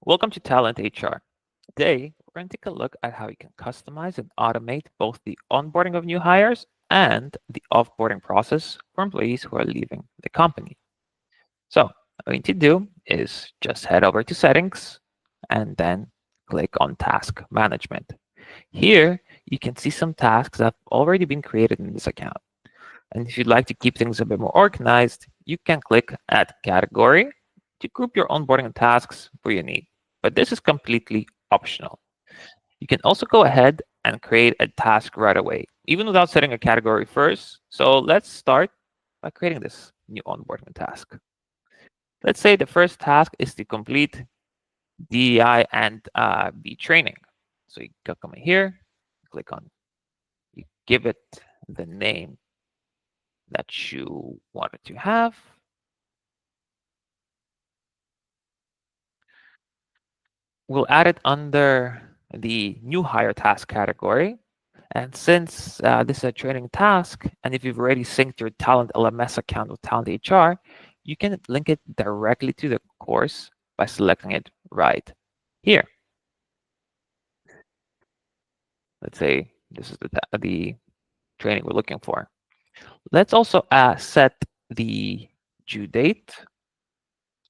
Welcome to TalentHR. Today, we're going to take a look at how you can customize and automate both the onboarding of new hires and the offboarding process for employees who are leaving the company. So, what we need to do is just head over to Settings and then click on Task Management. Here, you can see some tasks that have already been created in this account. And if you'd like to keep things a bit more organized, you can click Add Category to group your onboarding tasks where you need. But this is completely optional. You can also go ahead and create a task right away, even without setting a category first. So let's start by creating this new onboarding task. Let's say the first task is to complete DEI and B training. So you come in here, click on, you give it the name that you wanted to have. We'll add it under the new hire task category. And since this is a training task, and if you've already synced your Talent LMS account with TalentHR, you can link it directly to the course by selecting it right here. Let's say this is the training we're looking for. Let's also set the due date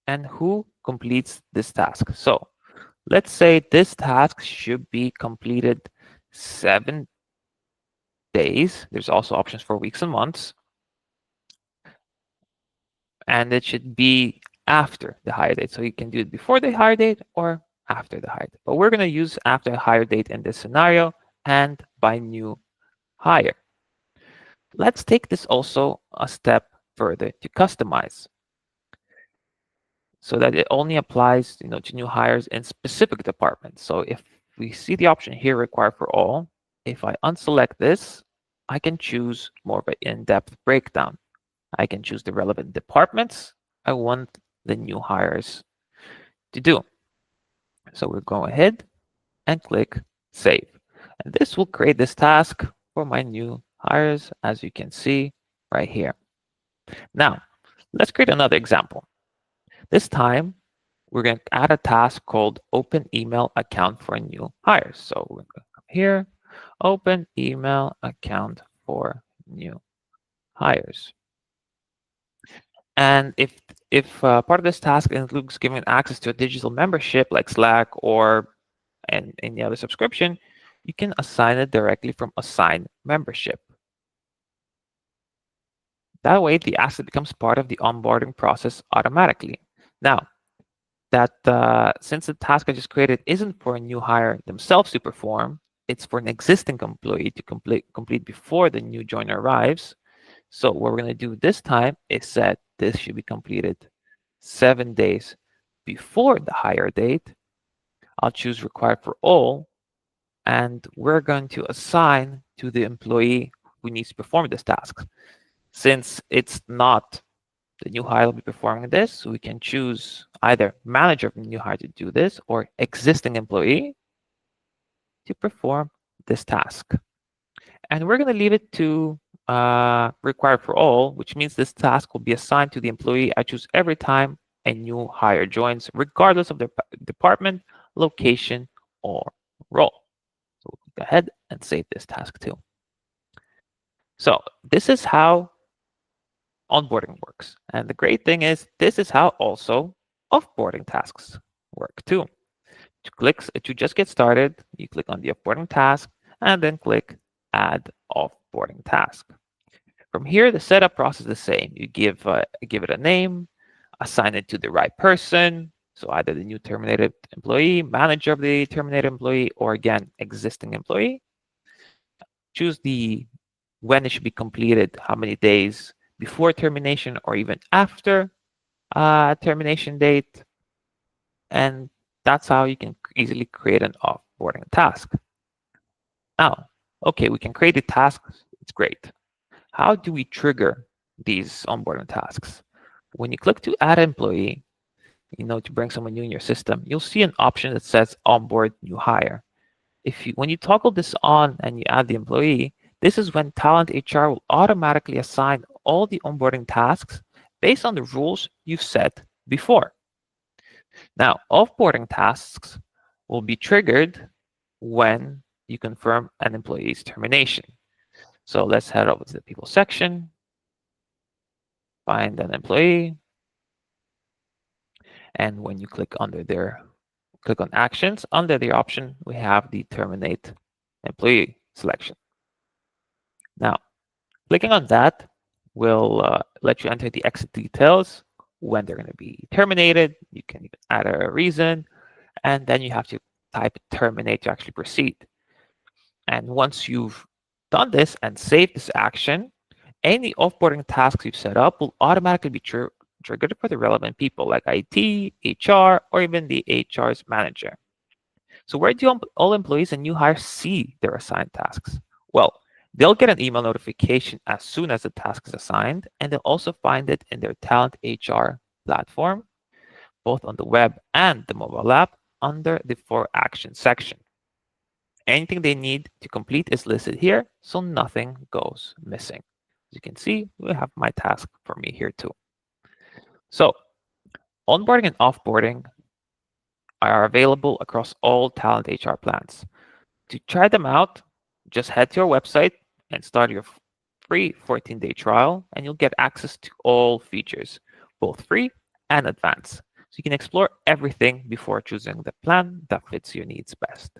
and who completes this task. So let's say this task should be completed 7 days. There's also options for weeks and months. And it should be after the hire date. So you can do it before the hire date or after the hire date. But we're going to use after the hire date in this scenario and by new hire. Let's take this also a step further to customize so that it only applies to new hires in specific departments. So if we see the option here, require for all, if I unselect this, I can choose more of an in-depth breakdown. I can choose the relevant departments I want the new hires to do. So we'll go ahead and click Save. And this will create this task for my new hires, as you can see right here. Now, let's create another example. This time, we're going to add a task called Open Email Account for New Hires. So we're going to come here, Open Email Account for New Hires. And if part of this task includes giving access to a digital membership like Slack or any other subscription, you can assign it directly from Assign Membership. That way, the asset becomes part of the onboarding process automatically. Now, since the task I just created isn't for a new hire themselves to perform, it's for an existing employee to complete before the new joiner arrives. So what we're going to do this time is set this should be completed 7 days before the hire date. I'll choose required for all, and we're going to assign to the employee who needs to perform this task. Since it's not the new hire will be performing this, so we can choose either manager of the new hire to do this or existing employee to perform this task. And we're going to leave it to required for all, which means this task will be assigned to the employee I choose every time a new hire joins, regardless of their department, location, or role. So we'll go ahead and save this task too. So this is how onboarding works. And the great thing is this is how also offboarding tasks work too. To just get started, you click on the offboarding task and then click Add Offboarding Task. From here, the setup process is the same. You give it a name, assign it to the right person, so either the new terminated employee, manager of the terminated employee, or again, existing employee. Choose when it should be completed, how many days before termination or even after termination date. And that's how you can easily create an offboarding task. Now, okay, we can create a task. It's great. How do we trigger these onboarding tasks? When you click to add employee, to bring someone new in your system, you'll see an option that says onboard new hire. When you toggle this on and you add the employee, this is when TalentHR will automatically assign all the onboarding tasks based on the rules you've set before. Now, offboarding tasks will be triggered when you confirm an employee's termination. So let's head over to the people section, find an employee, and when you click on actions, under the option, we have the terminate employee selection. Now, clicking on that will let you enter the exit details, when they're going to be terminated. You can even add a reason, and then you have to type terminate to actually proceed. And once you've done this and saved this action, any offboarding tasks you've set up will automatically be triggered for the relevant people like IT, HR, or even the HR's manager. So where do all employees and new hires see their assigned tasks? Well, they'll get an email notification as soon as the task is assigned, and they'll also find it in their Talent HR platform, both on the web and the mobile app, under the For Action section. Anything they need to complete is listed here, so nothing goes missing. As you can see, we have my task for me here too. So onboarding and offboarding are available across all Talent HR plans. To try them out, just head to our website and start your free 14-day trial, and you'll get access to all features, both free and advanced. So you can explore everything before choosing the plan that fits your needs best.